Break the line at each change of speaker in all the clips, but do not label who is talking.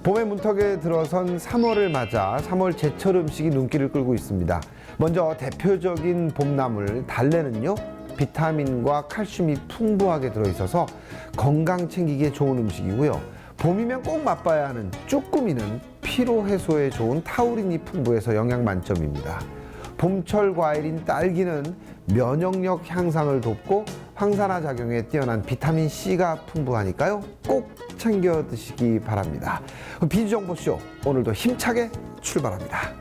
봄의 문턱에 들어선 3월을 맞아 3월 제철 음식이 눈길을 끌고 있습니다. 먼저 대표적인 봄나물 달래는요, 비타민과 칼슘이 풍부하게 들어있어서 건강 챙기기에 좋은 음식이고요. 봄이면 꼭 맛봐야 하는 쭈꾸미는 피로 해소에 좋은 타우린이 풍부해서 영양 만점입니다. 봄철 과일인 딸기는 면역력 향상을 돕고 항산화 작용에 뛰어난 비타민 C가 풍부하니까요. 꼭 챙겨 드시기 바랍니다. 비주정보쇼 오늘도 힘차게 출발합니다.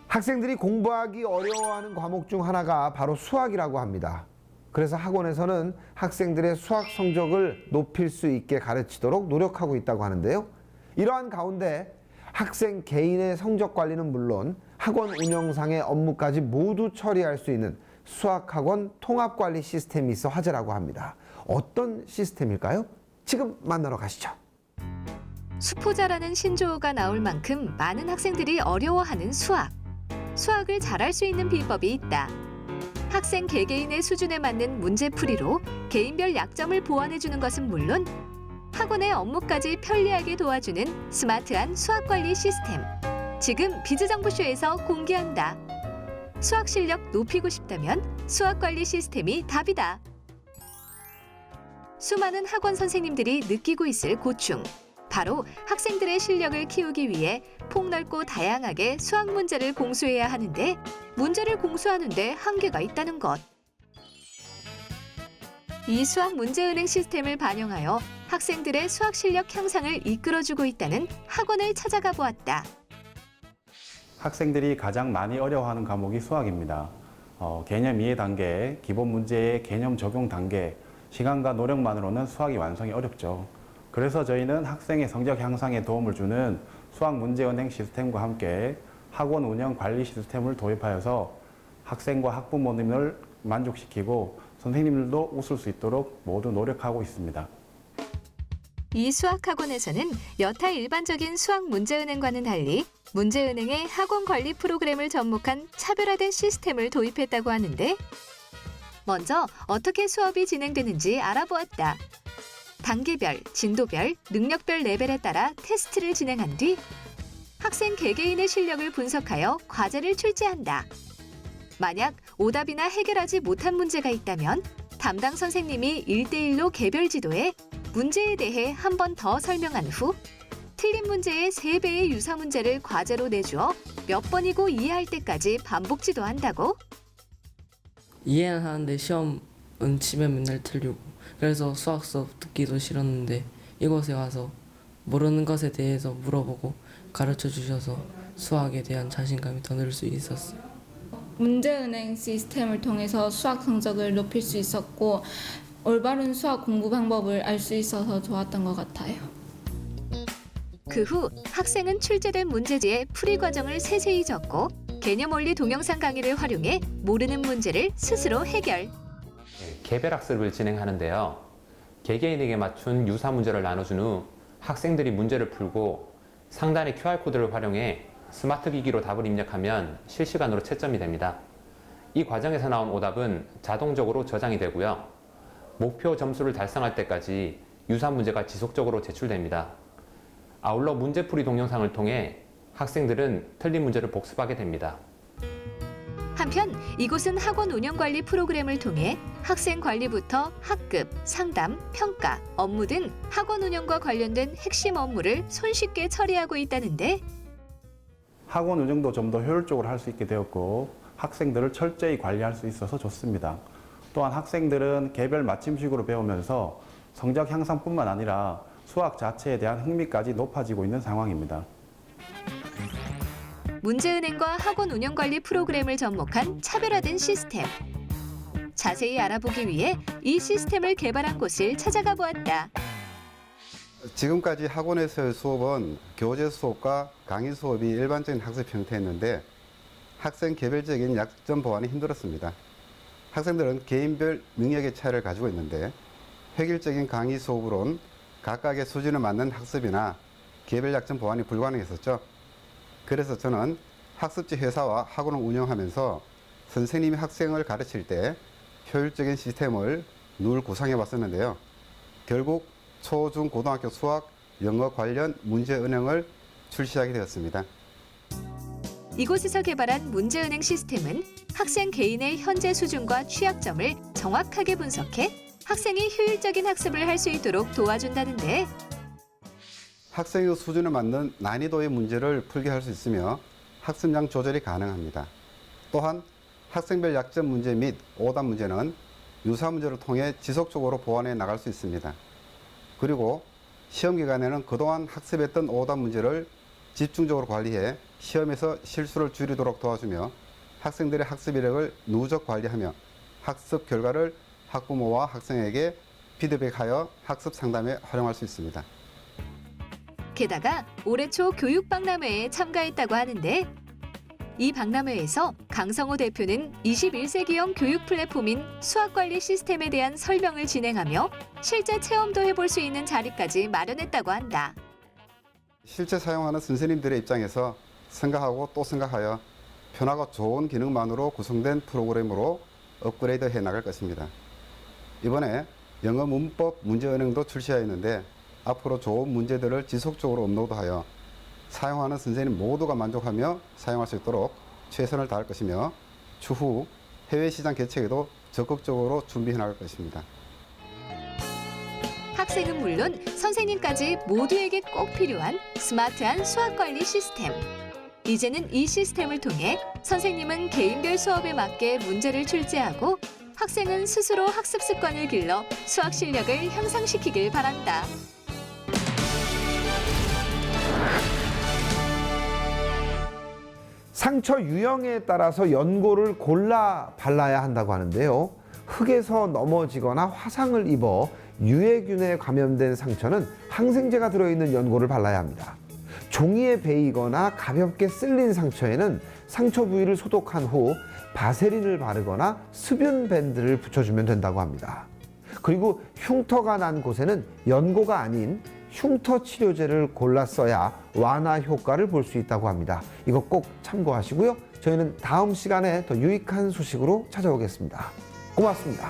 학생들이 공부하기 어려워하는 과목 중 하나가 바로 수학이라고 합니다. 그래서 학원에서는 학생들의 수학 성적을 높일 수 있게 가르치도록 노력하고 있다고 하는데요. 이러한 가운데 학생 개인의 성적 관리는 물론 학원 운영상의 업무까지 모두 처리할 수 있는 수학학원 통합관리 시스템이 있어 화제라고 합니다. 어떤 시스템일까요? 지금 만나러 가시죠.
수포자라는 신조어가 나올 만큼 많은 학생들이 어려워하는 수학. 수학을 잘할 수 있는 비법이 있다. 학생 개개인의 수준에 맞는 문제풀이로 개인별 약점을 보완해주는 것은 물론 학원의 업무까지 편리하게 도와주는 스마트한 수학관리 시스템. 지금 비즈정보쇼에서 공개한다. 수학 실력 높이고 싶다면 수학관리 시스템이 답이다. 수많은 학원 선생님들이 느끼고 있을 고충. 바로 학생들의 실력을 키우기 위해 폭넓고 다양하게 수학 문제를 공수해야 하는데 문제를 공수하는데 한계가 있다는 것. 이 수학 문제은행 시스템을 반영하여 학생들의 수학 실력 향상을 이끌어주고 있다는 학원을 찾아가 보았다.
학생들이 가장 많이 어려워하는 과목이 수학입니다. 개념 이해 단계, 기본 문제의 개념 적용 단계, 시간과 노력만으로는 수학이 완성이 어렵죠. 그래서 저희는 학생의 성적 향상에 도움을 주는 수학 문제은행 시스템과 함께 학원 운영 관리 시스템을 도입하여서 학생과 학부모님을 만족시키고 선생님들도 웃을 수 있도록 모두 노력하고 있습니다.
이 수학학원에서는 여타 일반적인 수학 문제은행과는 달리 문제은행의 학원 관리 프로그램을 접목한 차별화된 시스템을 도입했다고 하는데 먼저 어떻게 수업이 진행되는지 알아보았다. 단계별, 진도별, 능력별 레벨에 따라 테스트를 진행한 뒤 학생 개개인의 실력을 분석하여 과제를 출제한다. 만약 오답이나 해결하지 못한 문제가 있다면 담당 선생님이 1대1로 개별 지도해 문제에 대해 한 번 더 설명한 후 틀린 문제의 3배의 유사 문제를 과제로 내주어 몇 번이고 이해할 때까지 반복 지도한다고?
이해는 하는데 시험은 치면 맨날 틀리고 그래서 수학 수업 듣기도 싫었는데 이곳에 와서 모르는 것에 대해서 물어보고 가르쳐 주셔서 수학에 대한 자신감이 더 늘 수 있었어요.
문제은행 시스템을 통해서 수학 성적을 높일 수 있었고 올바른 수학 공부 방법을 알 수 있어서 좋았던 것 같아요.
그 후 학생은 출제된 문제지의 풀이 과정을 세세히 적고 개념 원리 동영상 강의를 활용해 모르는 문제를 스스로 해결.
개별 학습을 진행하는데요. 개개인에게 맞춘 유사 문제를 나눠준 후 학생들이 문제를 풀고 상단의 QR코드를 활용해 스마트 기기로 답을 입력하면 실시간으로 채점이 됩니다. 이 과정에서 나온 오답은 자동적으로 저장이 되고요. 목표 점수를 달성할 때까지 유사 문제가 지속적으로 제출됩니다. 아울러 문제풀이 동영상을 통해 학생들은 틀린 문제를 복습하게 됩니다.
한편 이곳은 학원 운영관리 프로그램을 통해 학생 관리부터 학급, 상담, 평가, 업무 등 학원 운영과 관련된 핵심 업무를 손쉽게 처리하고 있다는데
학원 운영도 좀 더 효율적으로 할 수 있게 되었고 학생들을 철저히 관리할 수 있어서 좋습니다. 또한 학생들은 개별 맞춤식으로 배우면서 성적 향상뿐만 아니라 수학 자체에 대한 흥미까지 높아지고 있는 상황입니다.
문제은행과 학원 운영관리 프로그램을 접목한 차별화된 시스템. 자세히 알아보기 위해 이 시스템을 개발한 곳을 찾아가 보았다.
지금까지 학원에서의 수업은 교재 수업과 강의 수업이 일반적인 학습 형태였는데 학생 개별적인 약점 보완이 힘들었습니다. 학생들은 개인별 능력의 차이를 가지고 있는데 획일적인 강의 수업으론 각각의 수준에 맞는 학습이나 개별 약점 보완이 불가능했었죠. 그래서 저는 학습지 회사와 학원을 운영하면서 선생님이 학생을 가르칠 때 효율적인 시스템을 늘 구상해 왔었는데요. 결국 초, 중, 고등학교 수학, 영어 관련 문제은행을 출시하게 되었습니다.
이곳에서 개발한 문제은행 시스템은 학생 개인의 현재 수준과 취약점을 정확하게 분석해 학생이 효율적인 학습을 할 수 있도록 도와준다는데
학생의 수준에 맞는 난이도의 문제를 풀게 할 수 있으며 학습량 조절이 가능합니다. 또한 학생별 약점 문제 및 오답 문제는 유사 문제를 통해 지속적으로 보완해 나갈 수 있습니다. 그리고 시험 기간에는 그동안 학습했던 오답 문제를 집중적으로 관리해 시험에서 실수를 줄이도록 도와주며 학생들의 학습 이력을 누적 관리하며 학습 결과를 학부모와 학생에게 피드백하여 학습 상담에 활용할 수 있습니다.
게다가 올해 초 교육박람회에 참가했다고 하는데 이 박람회에서 강성호 대표는 21세기형 교육 플랫폼인 수학관리 시스템에 대한 설명을 진행하며 실제 체험도 해볼 수 있는 자리까지 마련했다고 한다.
실제 사용하는 선생님들의 입장에서 생각하고 또 생각하여 편하고 좋은 기능만으로 구성된 프로그램으로 업그레이드 해 나갈 것입니다. 이번에 영어 문법 문제은행도 출시하였는데 앞으로 좋은 문제들을 지속적으로 업로드하여 사용하는 선생님 모두가 만족하며 사용할 수 있도록 최선을 다할 것이며 추후 해외 시장 개척에도 적극적으로 준비해 나갈 것입니다.
학생은 물론 선생님까지 모두에게 꼭 필요한 스마트한 수학관리 시스템. 이제는 이 시스템을 통해 선생님은 개인별 수업에 맞게 문제를 출제하고 학생은 스스로 학습 습관을 길러 수학 실력을 향상시키길 바란다.
상처 유형에 따라서 연고를 골라 발라야 한다고 하는데요. 흙에서 넘어지거나 화상을 입어 유해균에 감염된 상처는 항생제가 들어있는 연고를 발라야 합니다. 종이에 베이거나 가볍게 쓸린 상처에는 상처 부위를 소독한 후 바세린을 바르거나 수분 밴드를 붙여주면 된다고 합니다. 그리고 흉터가 난 곳에는 연고가 아닌 흉터 치료제를 골라 써야 완화 효과를 볼 수 있다고 합니다. 이거 꼭 참고하시고요. 저희는 다음 시간에 더 유익한 소식으로 찾아오겠습니다. 고맙습니다.